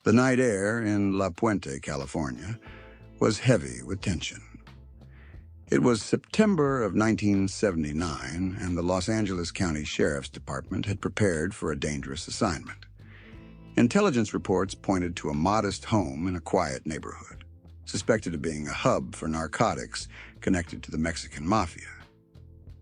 The night air in La Puente, California, was heavy with tension. It was September of 1979, and the Los Angeles County Sheriff's Department had prepared for a dangerous assignment. Intelligence reports pointed to a modest home in a quiet neighborhood, suspected of being a hub for narcotics connected to the Mexican Mafia.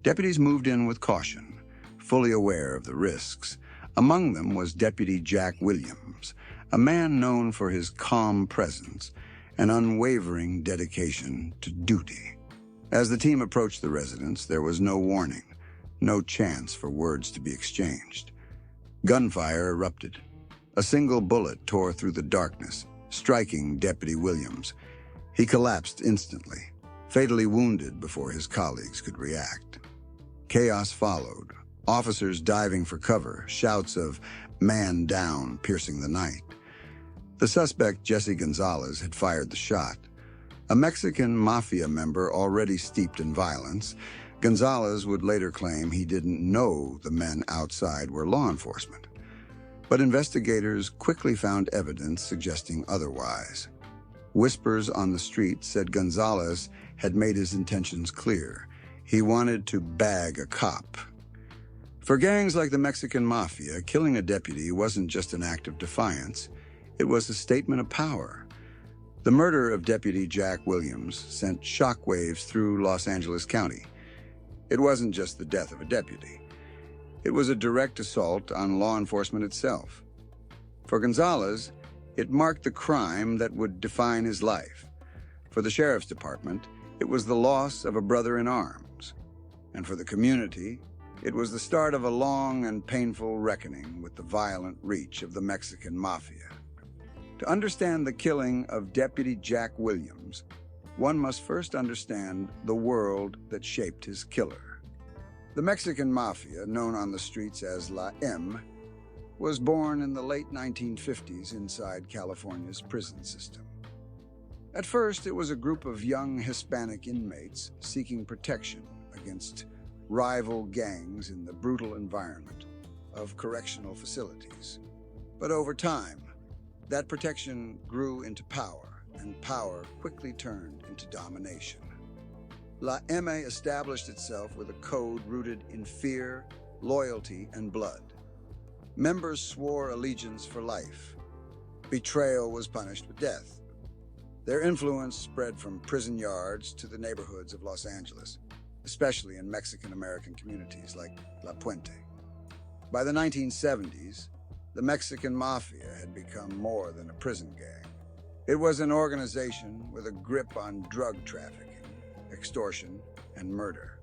Deputies moved in with caution, fully aware of the risks. Among them was Deputy Jack Williams, a man known for his calm presence and unwavering dedication to duty. As the team approached the residence, there was no warning, no chance for words to be exchanged. Gunfire erupted. A single bullet tore through the darkness, striking Deputy Williams. He collapsed instantly, fatally wounded before his colleagues could react. Chaos followed, officers diving for cover, shouts of "man down" piercing the night. The suspect, Jesse Gonzalez, had fired the shot. A Mexican Mafia member already steeped in violence, Gonzalez would later claim he didn't know the men outside were law enforcement. But investigators quickly found evidence suggesting otherwise. Whispers on the street said Gonzalez had made his intentions clear. He wanted to bag a cop. For gangs like the Mexican Mafia, killing a deputy wasn't just an act of defiance. It was a statement of power. The murder of Deputy Jack Williams sent shockwaves through Los Angeles County. It wasn't just the death of a deputy. It was a direct assault on law enforcement itself. For Gonzalez, it marked the crime that would define his life. For the Sheriff's Department, it was the loss of a brother in arms. And for the community, it was the start of a long and painful reckoning with the violent reach of the Mexican Mafia. To understand the killing of Deputy Jack Williams, one must first understand the world that shaped his killer. The Mexican Mafia, known on the streets as La M, was born in the late 1950s inside California's prison system. At first, it was a group of young Hispanic inmates seeking protection against rival gangs in the brutal environment of correctional facilities. But over time, that protection grew into power, and power quickly turned into domination. La M established itself with a code rooted in fear, loyalty, and blood. Members swore allegiance for life. Betrayal was punished with death. Their influence spread from prison yards to the neighborhoods of Los Angeles, especially in Mexican-American communities like La Puente. By the 1970s, the Mexican Mafia had become more than a prison gang. It was an organization with a grip on drug trafficking, extortion, and murder.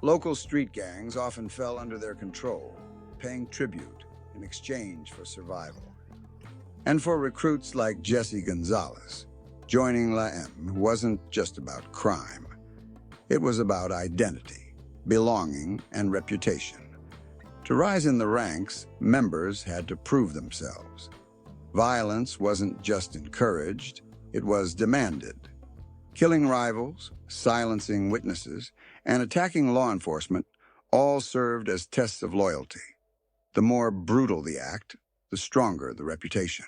Local street gangs often fell under their control, paying tribute in exchange for survival. And for recruits like Jesse Gonzalez, joining La M wasn't just about crime. It was about identity, belonging, and reputation. To rise in the ranks, members had to prove themselves. Violence wasn't just encouraged, it was demanded. Killing rivals, silencing witnesses, and attacking law enforcement all served as tests of loyalty. The more brutal the act, the stronger the reputation.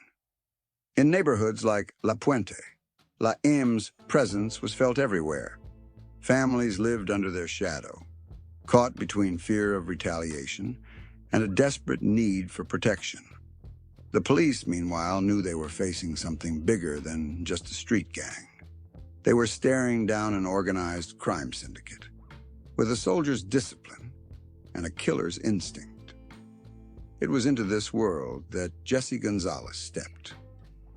In neighborhoods like La Puente, La M's presence was felt everywhere. Families lived under their shadow, caught between fear of retaliation and a desperate need for protection. The police, meanwhile, knew they were facing something bigger than just a street gang. They were staring down an organized crime syndicate, with a soldier's discipline and a killer's instinct. It was into this world that Jesse Gonzalez stepped,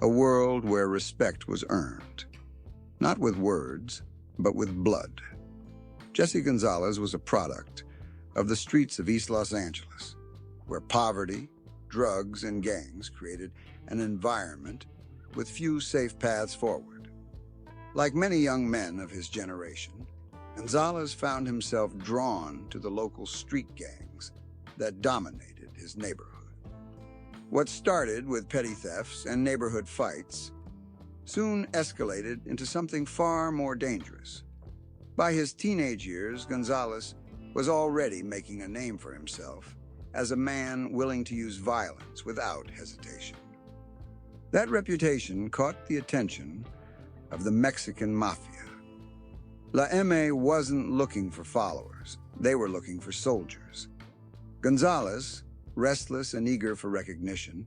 a world where respect was earned, not with words, but with blood. Jesse Gonzalez was a product of the streets of East Los Angeles, where poverty, drugs, and gangs created an environment with few safe paths forward. Like many young men of his generation, Gonzalez found himself drawn to the local street gangs that dominated his neighborhood. What started with petty thefts and neighborhood fights soon escalated into something far more dangerous. By his teenage years, Gonzalez was already making a name for himself as a man willing to use violence without hesitation. That reputation caught the attention of the Mexican Mafia. La M wasn't looking for followers. They were looking for soldiers. Gonzalez, restless and eager for recognition,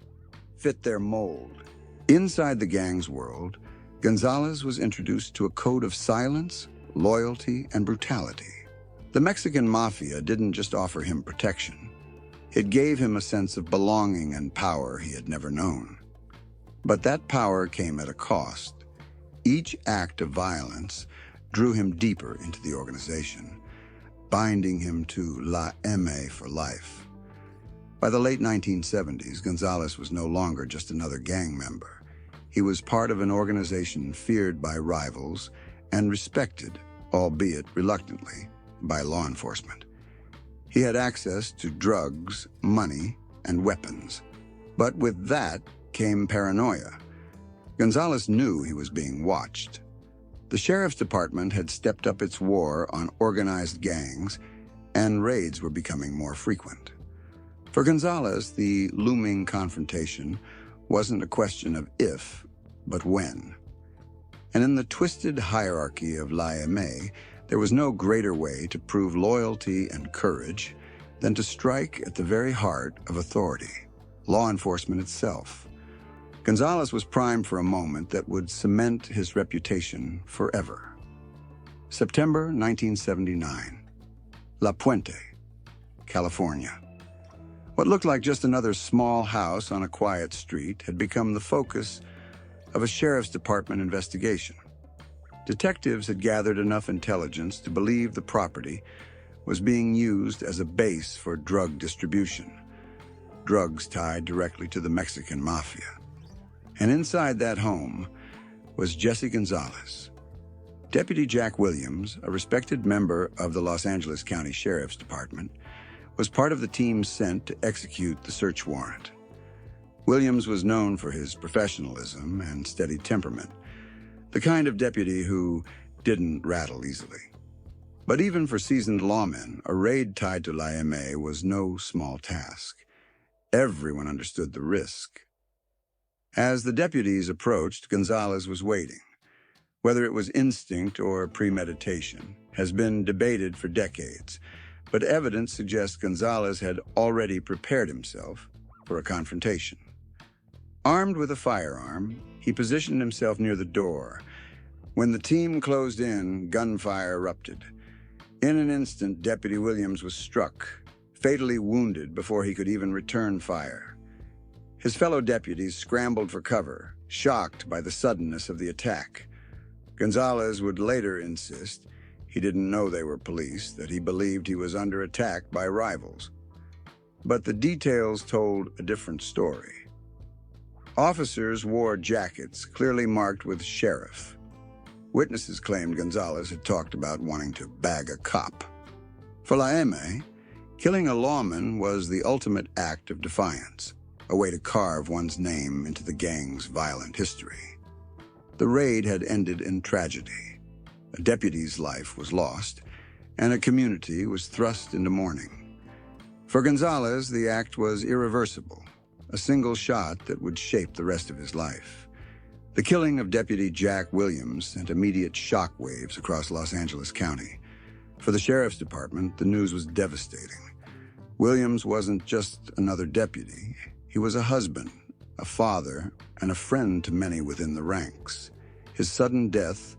fit their mold. Inside the gang's world, Gonzalez was introduced to a code of silence, loyalty, and brutality. The Mexican Mafia didn't just offer him protection. It gave him a sense of belonging and power he had never known. But that power came at a cost. Each act of violence drew him deeper into the organization, binding him to La M for life. By the late 1970s, Gonzalez was no longer just another gang member. He was part of an organization feared by rivals and respected, albeit reluctantly, by law enforcement. He had access to drugs, money, and weapons. But with that came paranoia. Gonzalez knew he was being watched. The sheriff's department had stepped up its war on organized gangs, and raids were becoming more frequent. For Gonzalez, the looming confrontation wasn't a question of if, but when. And in the twisted hierarchy of La M, there was no greater way to prove loyalty and courage than to strike at the very heart of authority, law enforcement itself. Gonzalez was primed for a moment that would cement his reputation forever. September 1979, La Puente, California. What looked like just another small house on a quiet street had become the focus of a sheriff's department investigation. Detectives had gathered enough intelligence to believe the property was being used as a base for drug distribution, drugs tied directly to the Mexican Mafia. And inside that home was Jesse Gonzalez. Deputy Jack Williams, a respected member of the Los Angeles County Sheriff's Department, was part of the team sent to execute the search warrant. Williams was known for his professionalism and steady temperament, the kind of deputy who didn't rattle easily. But even for seasoned lawmen, a raid tied to La M was no small task. Everyone understood the risk. As the deputies approached, Gonzalez was waiting. Whether it was instinct or premeditation has been debated for decades, but evidence suggests Gonzalez had already prepared himself for a confrontation. Armed with a firearm, he positioned himself near the door. When the team closed in, gunfire erupted. In an instant, Deputy Williams was struck, fatally wounded before he could even return fire. His fellow deputies scrambled for cover, shocked by the suddenness of the attack. Gonzalez would later insist he didn't know they were police, that he believed he was under attack by rivals. But the details told a different story. Officers wore jackets clearly marked with sheriff. Witnesses claimed Gonzalez had talked about wanting to bag a cop. For La M, killing a lawman was the ultimate act of defiance, a way to carve one's name into the gang's violent history. The raid had ended in tragedy. A deputy's life was lost, and a community was thrust into mourning. For Gonzalez, the act was irreversible, a single shot that would shape the rest of his life. The killing of Deputy Jack Williams sent immediate shockwaves across Los Angeles County. For the sheriff's department, the news was devastating. Williams wasn't just another deputy. He was a husband, a father, and a friend to many within the ranks. His sudden death,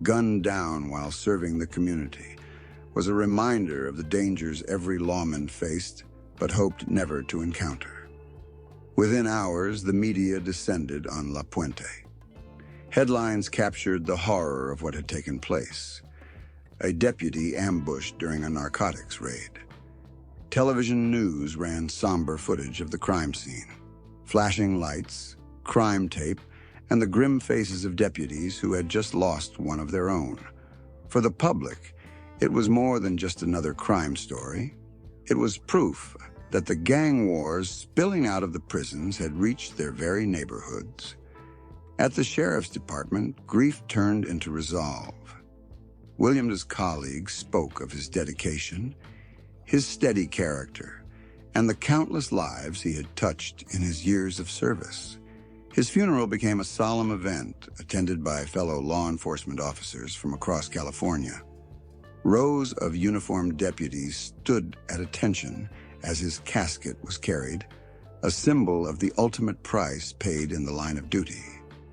gunned down while serving the community, was a reminder of the dangers every lawman faced but hoped never to encounter. Within hours, the media descended on La Puente. Headlines captured the horror of what had taken place. A deputy ambushed during a narcotics raid. Television news ran somber footage of the crime scene. Flashing lights, crime tape, and the grim faces of deputies who had just lost one of their own. For the public, it was more than just another crime story. It was proof that the gang wars spilling out of the prisons had reached their very neighborhoods. At the sheriff's department, grief turned into resolve. Williams' colleagues spoke of his dedication, his steady character, and the countless lives he had touched in his years of service. His funeral became a solemn event attended by fellow law enforcement officers from across California. Rows of uniformed deputies stood at attention as his casket was carried, a symbol of the ultimate price paid in the line of duty.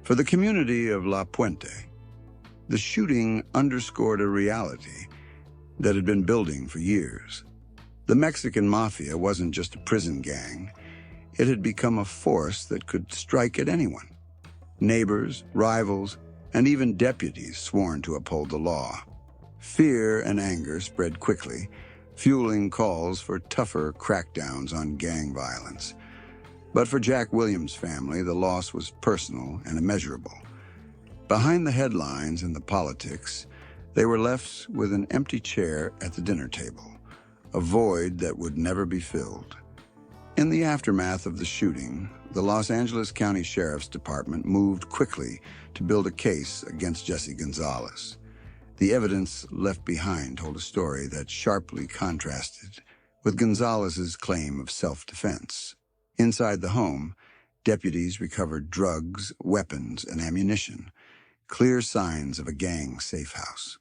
For the community of La Puente, the shooting underscored a reality that had been building for years. The Mexican Mafia wasn't just a prison gang. It had become a force that could strike at anyone. Neighbors, rivals, and even deputies sworn to uphold the law. Fear and anger spread quickly, fueling calls for tougher crackdowns on gang violence. But for Jack Williams' family, the loss was personal and immeasurable. Behind the headlines and the politics, they were left with an empty chair at the dinner table, a void that would never be filled. In the aftermath of the shooting, the Los Angeles County Sheriff's Department moved quickly to build a case against Jesse Gonzalez. The evidence left behind told a story that sharply contrasted with Gonzalez's claim of self-defense. Inside the home, deputies recovered drugs, weapons, and ammunition, clear signs of a gang safe house.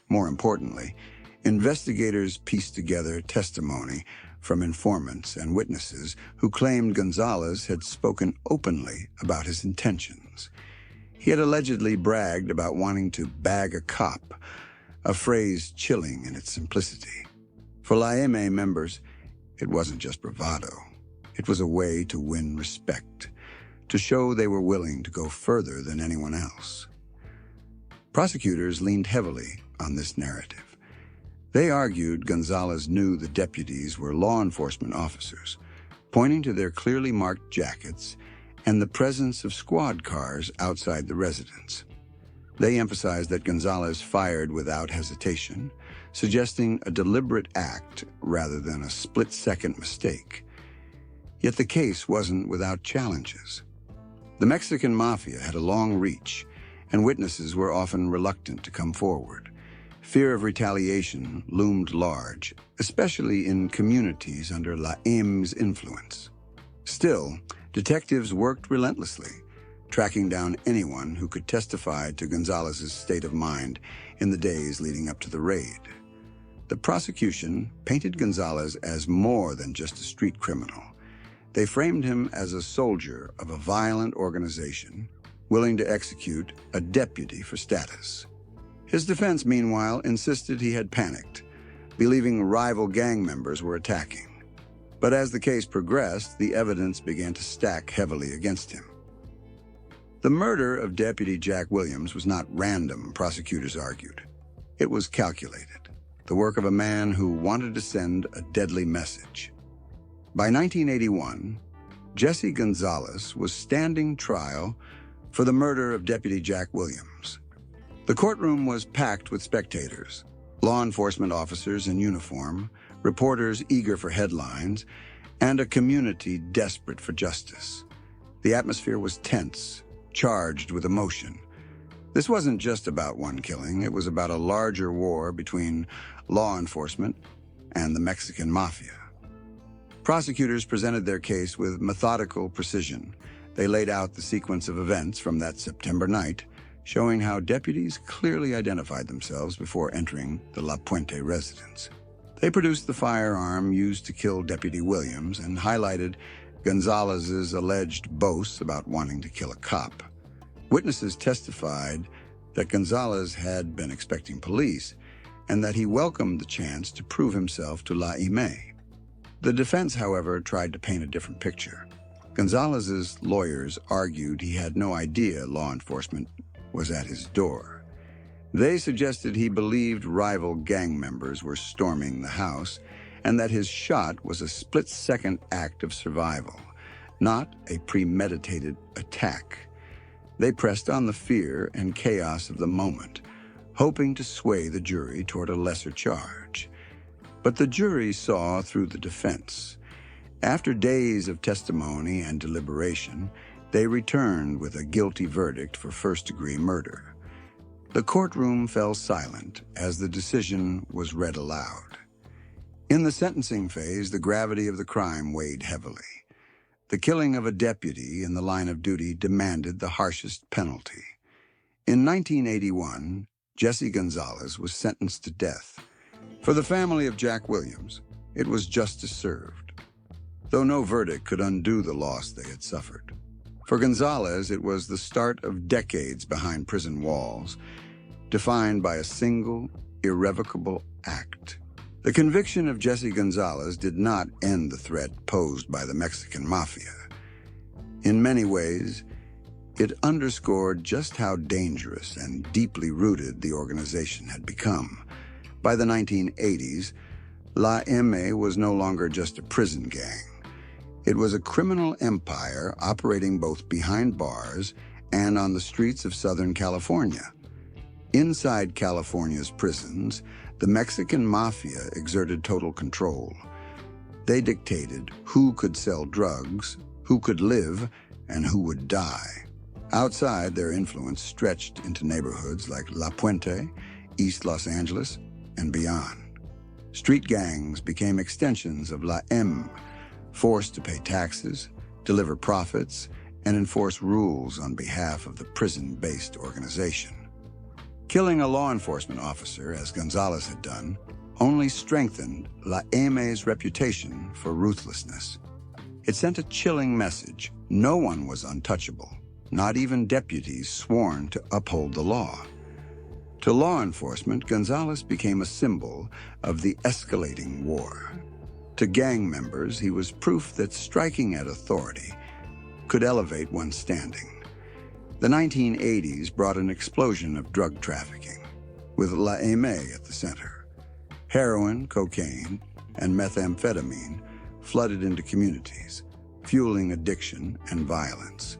More importantly, investigators pieced together testimony from informants and witnesses who claimed Gonzalez had spoken openly about his intentions. He had allegedly bragged about wanting to bag a cop, a phrase chilling in its simplicity. For La M members, it wasn't just bravado. It was a way to win respect, to show they were willing to go further than anyone else. Prosecutors leaned heavily on this narrative. They argued Gonzalez knew the deputies were law enforcement officers, pointing to their clearly marked jackets and the presence of squad cars outside the residence. They emphasized that Gonzalez fired without hesitation, suggesting a deliberate act rather than a split-second mistake. Yet the case wasn't without challenges. The Mexican Mafia had a long reach, and witnesses were often reluctant to come forward. Fear of retaliation loomed large, especially in communities under La M's influence. Still, detectives worked relentlessly, tracking down anyone who could testify to Gonzalez's state of mind in the days leading up to the raid. The prosecution painted Gonzalez as more than just a street criminal. They framed him as a soldier of a violent organization, willing to execute a deputy for status. His defense, meanwhile, insisted he had panicked, believing rival gang members were attacking. But as the case progressed, the evidence began to stack heavily against him. The murder of Deputy Jack Williams was not random, prosecutors argued. It was calculated, the work of a man who wanted to send a deadly message. By 1981, Jesse Gonzalez was standing trial for the murder of Deputy Jack Williams. The courtroom was packed with spectators, law enforcement officers in uniform, reporters eager for headlines, and a community desperate for justice. The atmosphere was tense, charged with emotion. This wasn't just about one killing, it was about a larger war between law enforcement and the Mexican Mafia. Prosecutors presented their case with methodical precision. They laid out the sequence of events from that September night, showing how deputies clearly identified themselves before entering the La Puente residence. They produced the firearm used to kill Deputy Williams and highlighted Gonzalez's alleged boasts about wanting to kill a cop. Witnesses testified that Gonzalez had been expecting police and that he welcomed the chance to prove himself to La M. The defense, however, tried to paint a different picture. Gonzalez's lawyers argued he had no idea law enforcement was at his door. They suggested he believed rival gang members were storming the house and that his shot was a split-second act of survival, not a premeditated attack. They pressed on the fear and chaos of the moment, hoping to sway the jury toward a lesser charge. But the jury saw through the defense. After days of testimony and deliberation, they returned with a guilty verdict for first-degree murder. The courtroom fell silent as the decision was read aloud. In the sentencing phase, the gravity of the crime weighed heavily. The killing of a deputy in the line of duty demanded the harshest penalty. In 1981, Jesse Gonzalez was sentenced to death. For the family of Jack Williams, it was justice served, though no verdict could undo the loss they had suffered. For Gonzalez, it was the start of decades behind prison walls, defined by a single, irrevocable act. The conviction of Jesse Gonzalez did not end the threat posed by the Mexican Mafia. In many ways, it underscored just how dangerous and deeply rooted the organization had become. By the 1980s, La M was no longer just a prison gang. It was a criminal empire operating both behind bars and on the streets of Southern California. Inside California's prisons, the Mexican Mafia exerted total control. They dictated who could sell drugs, who could live, and who would die. Outside, their influence stretched into neighborhoods like La Puente, East Los Angeles, and beyond. Street gangs became extensions of La M, forced to pay taxes, deliver profits, and enforce rules on behalf of the prison-based organization. Killing a law enforcement officer, as Gonzalez had done, only strengthened La M's reputation for ruthlessness. It sent a chilling message. No one was untouchable, not even deputies sworn to uphold the law. To law enforcement, Gonzalez became a symbol of the escalating war. To gang members, he was proof that striking at authority could elevate one's standing. The 1980s brought an explosion of drug trafficking, with La M at the center. Heroin, cocaine, and methamphetamine flooded into communities, fueling addiction and violence.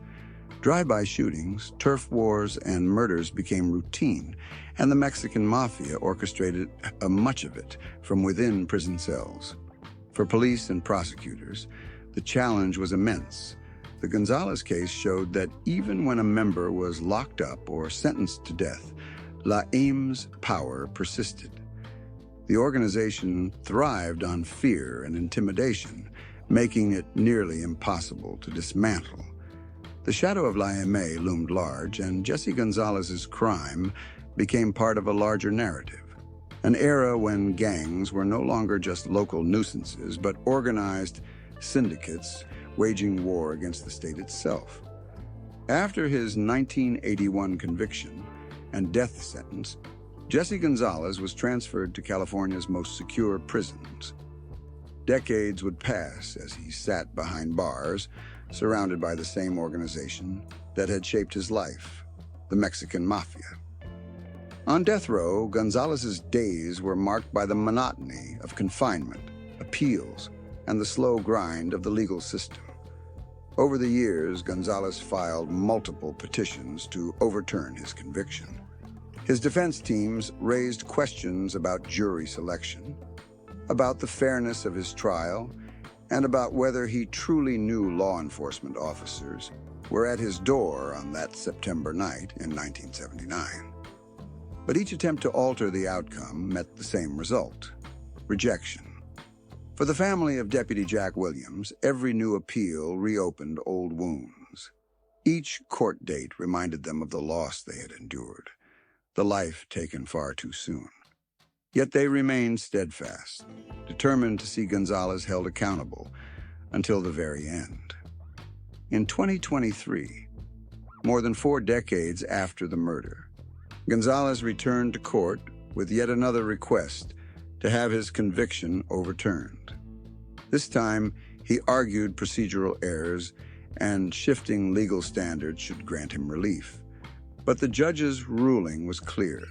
Drive-by shootings, turf wars, and murders became routine, and the Mexican Mafia orchestrated much of it from within prison cells. For police and prosecutors, the challenge was immense. The Gonzalez case showed that even when a member was locked up or sentenced to death, La M's power persisted. The organization thrived on fear and intimidation, making it nearly impossible to dismantle. The shadow of La M loomed large, and Jesse Gonzalez's crime became part of a larger narrative. An era when gangs were no longer just local nuisances, but organized syndicates waging war against the state itself. After his 1981 conviction and death sentence, Jesse Gonzalez was transferred to California's most secure prisons. Decades would pass as he sat behind bars, surrounded by the same organization that had shaped his life, the Mexican Mafia. On death row, Gonzalez's days were marked by the monotony of confinement, appeals, and the slow grind of the legal system. Over the years, Gonzalez filed multiple petitions to overturn his conviction. His defense teams raised questions about jury selection, about the fairness of his trial, and about whether he truly knew law enforcement officers were at his door on that September night in 1979. But each attempt to alter the outcome met the same result: rejection. For the family of Deputy Jack Williams, every new appeal reopened old wounds. Each court date reminded them of the loss they had endured, the life taken far too soon. Yet they remained steadfast, determined to see Gonzalez held accountable until the very end. In 2023, more than 4 decades after the murder, Gonzalez returned to court with yet another request to have his conviction overturned. This time, he argued procedural errors and shifting legal standards should grant him relief. But the judge's ruling was clear.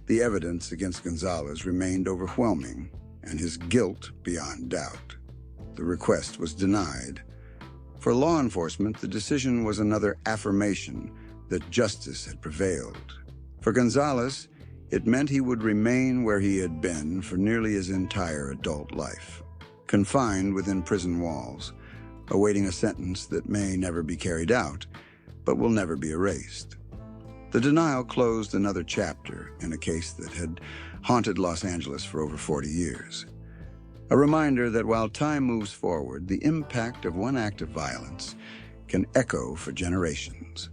The evidence against Gonzalez remained overwhelming, and his guilt beyond doubt. The request was denied. For law enforcement, the decision was another affirmation that justice had prevailed. For Gonzalez, it meant he would remain where he had been for nearly his entire adult life, confined within prison walls, awaiting a sentence that may never be carried out, but will never be erased. The denial closed another chapter in a case that had haunted Los Angeles for over 40 years. A reminder that while time moves forward, the impact of one act of violence can echo for generations.